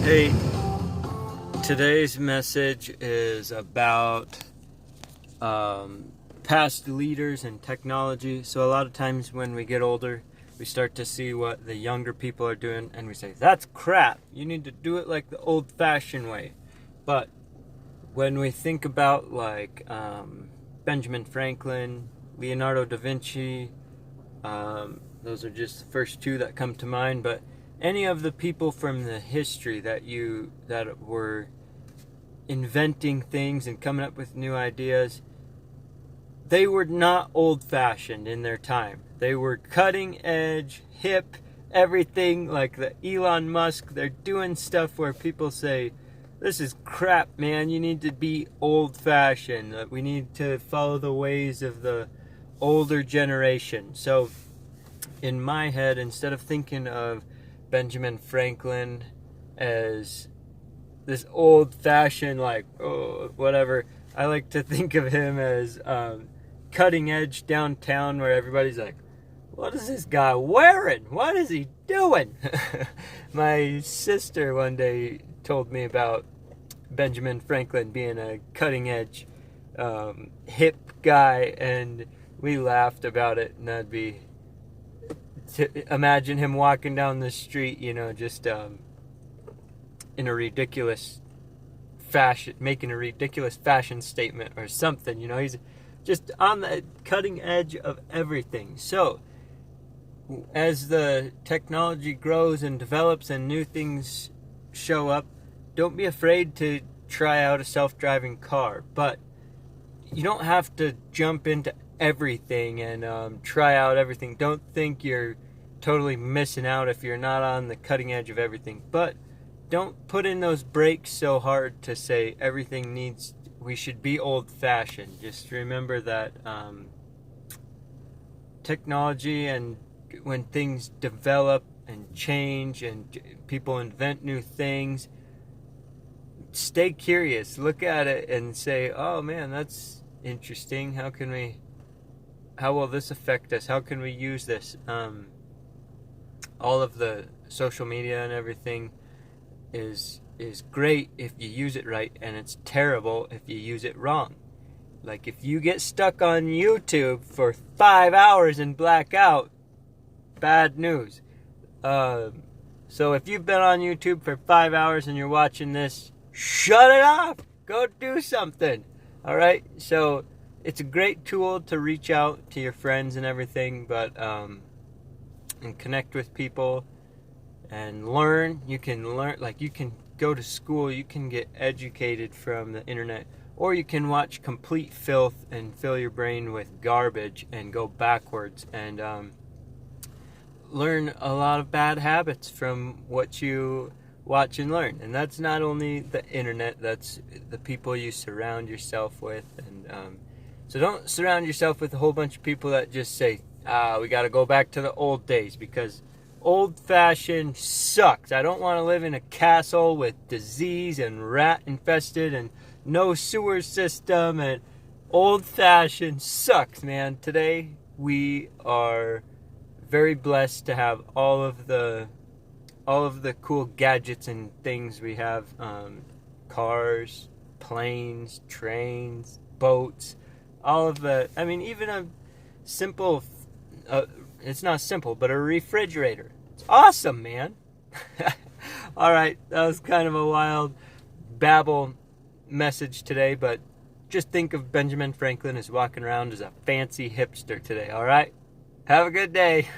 Hey, today's message is about past leaders and technology. So a lot of times when we get older, we start to see what the younger people are doing and we say, that's crap. You need to do it like the old-fashioned way. But when we think about Benjamin Franklin, Leonardo da Vinci, those are just the first two that come to mind, but any of the people from the history that were inventing things and coming up with new ideas, they were not old-fashioned in their time. They were cutting edge, hip, everything like the Elon Musk. They're doing stuff where people say, this is crap, man. You need to be old-fashioned. We need to follow the ways of the older generation. So in my head, instead of thinking of Benjamin Franklin as this old-fashioned, whatever, I like to think of him as cutting edge downtown, where everybody's like, what is this guy wearing? What is he doing? My sister one day told me about Benjamin Franklin being a cutting edge, hip guy, and we laughed about it. And that'd be to imagine him walking down the street, just in a ridiculous fashion, making a ridiculous fashion statement or something. He's just on the cutting edge of everything. So as the technology grows and develops and new things show up, don't be afraid to try out a self-driving car. But you don't have to jump into everything and try out everything. Don't think you're totally missing out if you're not on the cutting edge of everything. But don't put in those brakes so hard to say we should be old-fashioned. Just remember that technology, and when things develop and change and people invent new things, stay curious. Look at it and say, oh man, that's interesting. How will this affect us? How can we use this? All of the social media and everything is great if you use it right, and it's terrible if you use it wrong. Like if you get stuck on YouTube for 5 hours and black out, bad news. So if you've been on YouTube for 5 hours and you're watching this, shut it off. Go do something. All right? So it's a great tool to reach out to your friends and everything, but and connect with people and learn. You can learn, you can go to school, you can get educated from the internet, or you can watch complete filth and fill your brain with garbage and go backwards and learn a lot of bad habits from what you watch and learn. And that's not only the internet, that's the people you surround yourself with. And so don't surround yourself with a whole bunch of people that just say, we got to go back to the old days, because old-fashioned sucks. I don't want to live in a castle with disease and rat-infested and no sewer system, and old-fashioned sucks, man. Today, we are very blessed to have all of the cool gadgets and things we have. Cars, planes, trains, boats, all of the, even a simple, it's not simple, but a refrigerator. It's awesome, man. All right, that was kind of a wild babble message today, but just think of Benjamin Franklin as walking around as a fancy hipster today, all right? Have a good day.